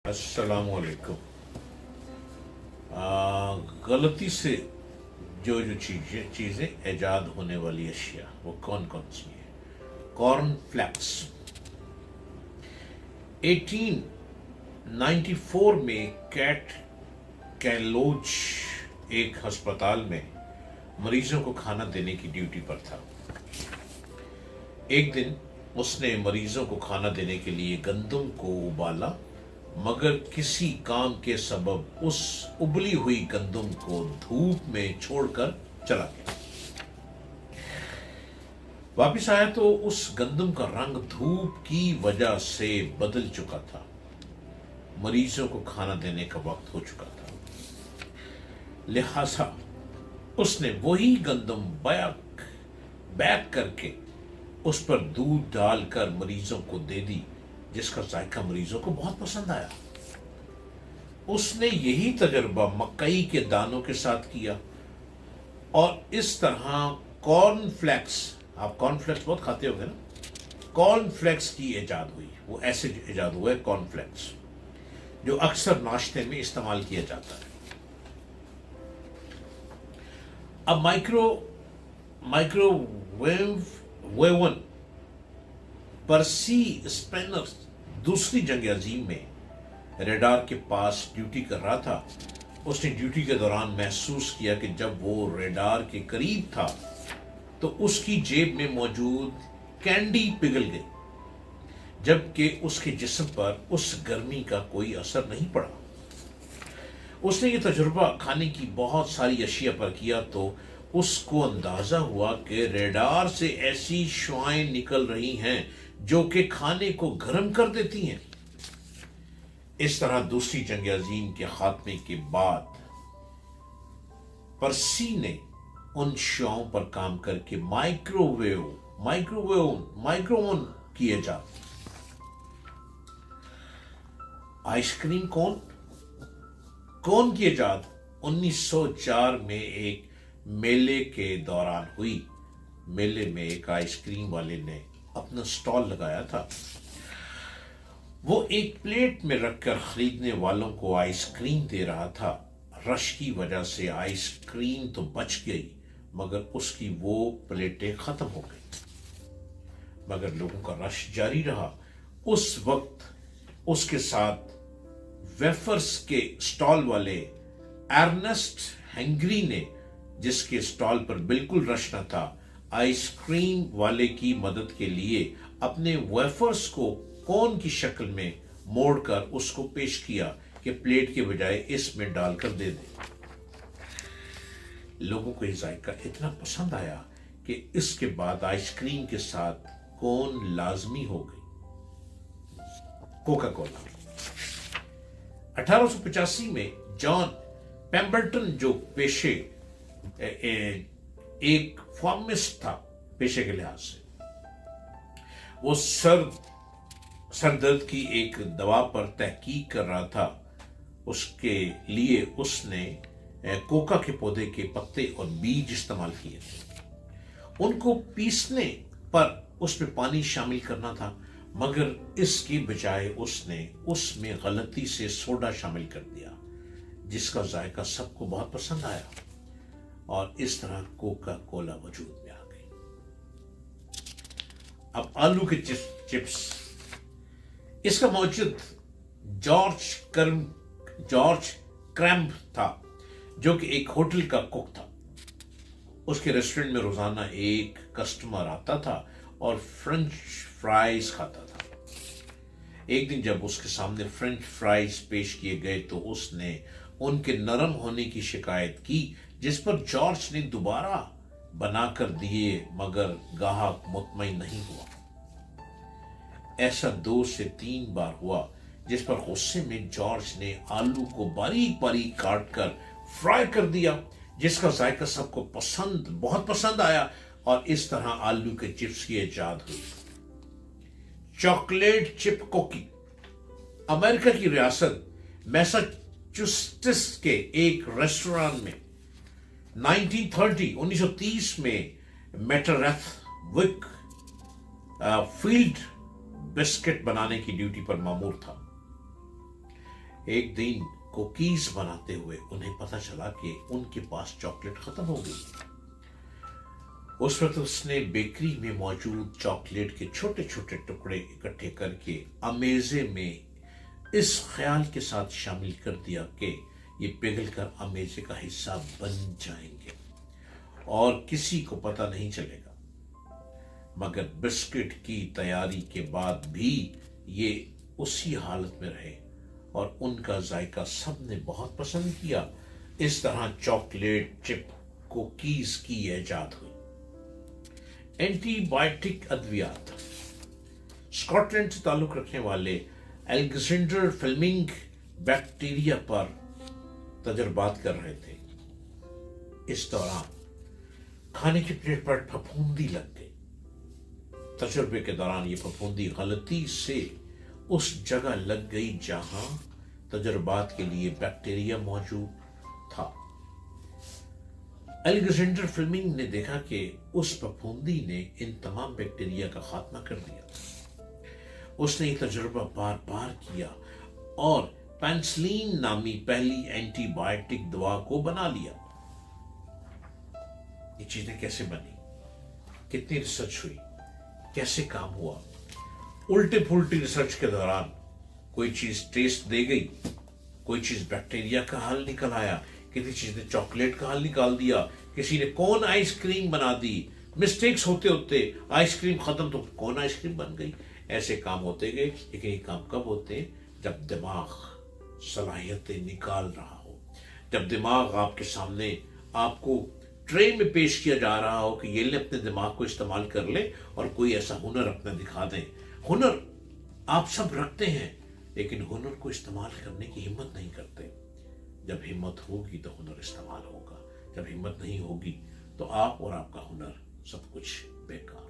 السلام علیکم۔ غلطی سے جو چیزیں ایجاد ہونے والی اشیاء وہ کون کون سی ہیں؟ کارن فلیکس 1894 میں کیٹ کیلوچ ایک ہسپتال میں مریضوں کو کھانا دینے کی ڈیوٹی پر تھا۔ ایک دن اس نے مریضوں کو کھانا دینے کے لیے گندم کو ابالا، مگر کسی کام کے سبب اس ابلی ہوئی گندم کو دھوپ میں چھوڑ کر چلا گیا۔ واپس آیا تو اس گندم کا رنگ دھوپ کی وجہ سے بدل چکا تھا۔ مریضوں کو کھانا دینے کا وقت ہو چکا تھا، لہذا اس نے وہی گندم بیک کر کے اس پر دودھ ڈال کر مریضوں کو دے دی، جس کا ذائقہ مریضوں کو بہت پسند آیا۔ اس نے یہی تجربہ مکئی کے دانوں کے ساتھ کیا، اور اس طرح کارن فلیکس، آپ کارن فلیکس بہت کھاتے ہو گے نا، کارن فلیکس کی ایجاد ہوئی۔ وہ ایسے ایجاد ہوا ہے کارن فلیکس، جو اکثر ناشتے میں استعمال کیا جاتا ہے۔ اب مائکرو ویون پرسی اسپینر دوسری جنگ عظیم میں ریڈار کے پاس ڈیوٹی کر رہا تھا۔ اس نے ڈیوٹی کے دوران محسوس کیا کہ جب وہ ریڈار کے قریب تھا تو اس کی جیب میں موجود کینڈی پگھل گئی، جبکہ اس کے جسم پر اس گرمی کا کوئی اثر نہیں پڑا۔ اس نے یہ تجربہ کھانے کی بہت ساری اشیاء پر کیا تو اس کو اندازہ ہوا کہ ریڈار سے ایسی شعاعیں نکل رہی ہیں جو کہ کھانے کو گرم کر دیتی ہیں۔ اس طرح دوسری جنگ عظیم کے خاتمے کے بعد پرسی نے ان شعاعوں پر کام کر کے مائکروون کی ایجاد۔ آئس کریم کون کی ایجاد 1904 میں ایک میلے کے دوران ہوئی۔ میلے میں ایک آئس کریم والے نے اپنا سٹال لگایا تھا۔ وہ ایک پلیٹ میں رکھ کر خریدنے والوں کو آئس کریم دے رہا تھا۔ رش کی وجہ سے آئس کریم تو بچ گئی، مگر اس کی وہ پلیٹیں ختم ہو گئی۔ مگر لوگوں کا رش جاری رہا۔ اس وقت اس کے ساتھ ویفرز کے سٹال والے ارنسٹ ہنگری نے، جس کے سٹال پر بالکل رش نہ تھا، آئس کریم والے کی مدد کے لیے اپنے ویفرز کو کون کی شکل میں موڑ کر اس کو پیش کیا کہ پلیٹ کے بجائے اس میں ڈال کر دے دے۔ لوگوں کو یہ ذائقہ اتنا پسند آیا کہ اس کے بعد آئس کریم کے ساتھ کون لازمی ہو گئی، کوکا کولا۔ 1885 میں جان پیمبرٹن، جو ایک فارمسٹ تھا پیشے کے لحاظ سے، وہ سر درد کی ایک دوا پر تحقیق کر رہا تھا۔ اس کے لیے اس نے کوکا کے پودے کے پتے اور بیج استعمال کیے تھے۔ ان کو پیسنے پر اس میں پانی شامل کرنا تھا، مگر اس کی بجائے اس نے اس میں غلطی سے سوڈا شامل کر دیا، جس کا ذائقہ سب کو بہت پسند آیا، اور اس طرح کوکا کولا وجود میں آ گئی۔ اب آلو کے چپس، اس کا موجد جارج کرمب تھا، جو کہ ایک ہوٹل کا کک تھا۔ اس کے ریسٹورنٹ میں روزانہ ایک کسٹمر آتا تھا اور فرنچ فرائز کھاتا تھا۔ ایک دن جب اس کے سامنے فرنچ فرائز پیش کیے گئے تو اس نے ان کے نرم ہونے کی شکایت کی، جس پر جارج نے دوبارہ بنا کر دیے، مگر گاہک مطمئن نہیں ہوا۔ ایسا 2 سے 3 بار ہوا، جس پر غصے میں جارج نے آلو کو باریک باریک کاٹ کر فرائی کر دیا، جس کا ذائقہ سب کو بہت پسند آیا، اور اس طرح آلو کے چپس کی ایجاد ہوئی۔ چاکلیٹ چپ کوکی، امریکہ کی ریاست میساچوسٹس کے ایک ریسٹوران میں 1930 میں میٹرتھ وک فیلڈ بسکٹ بنانے کی ڈیوٹی پر مامور تھا۔ ایک دن کوکیز بناتے ہوئے انہیں پتہ چلا کہ ان کے پاس چاکلیٹ ختم ہو گئی۔ اس وقت اس نے بیکری میں موجود چاکلیٹ کے چھوٹے چھوٹے ٹکڑے اکٹھے کر کے امیزے میں اس خیال کے ساتھ شامل کر دیا کہ یہ پگھل کر امیزے کا حصہ بن جائیں گے اور کسی کو پتہ نہیں چلے گا۔ مگر بسکٹ کی تیاری کے بعد بھی یہ اسی حالت میں رہے اور ان کا ذائقہ سب نے بہت پسند کیا۔ اس طرح چاکلیٹ چپ کوکیز کی ایجاد ہوئی۔ اینٹی بائیوٹک ادویات۔ اسکاٹ لینڈ سے تعلق رکھنے والے الیگزینڈر فلیمنگ بیکٹیریا پر تجربات کر رہے تھے۔ اس دوران کھانے کی پلیٹ پر پھپھوندی لگ گئی۔ تجربے کے دوران یہ پھپھوندی غلطی سے اس جگہ لگ گئی جہاں تجربات کے لیے بیکٹیریا موجود تھا۔ الیگزینڈر فلیمنگ نے دیکھا کہ اس پھپھوندی نے ان تمام بیکٹیریا کا خاتمہ کر دیا۔ اس نے یہ تجربہ بار بار کیا اور پینسلین نامی پہلی اینٹی بائیوٹک دوا کو بنا لیا۔ یہ چیزیں کیسے بنی، کتنی ریسرچ ہوئی، کیسے کام ہوا؟ الٹی پھلٹی ریسرچ کے دوران کوئی چیز ٹیسٹ دے گئی، کوئی چیز بیکٹیریا کا حل نکل آیا، کسی چیز نے چاکلیٹ کا حل نکال دیا، کسی نے کون آئس کریم بنا دی۔ مسٹیکس ہوتے ہوتے آئس کریم ختم تو کون آئس کریم بن گئی۔ ایسے کام ہوتے گئے، لیکن یہ کام کب ہوتے ہیں؟ جب دماغ صلاحیتیں نکال رہا ہو، جب دماغ آپ کے سامنے آپ کو ٹرے میں پیش کیا جا رہا ہو کہ یہ لے اپنے دماغ کو استعمال کر لے اور کوئی ایسا ہنر اپنا دکھا دیں۔ ہنر آپ سب رکھتے ہیں لیکن ہنر کو استعمال کرنے کی ہمت نہیں کرتے۔ جب ہمت ہوگی تو ہنر استعمال ہوگا، جب ہمت نہیں ہوگی تو آپ اور آپ کا ہنر سب کچھ بیکار۔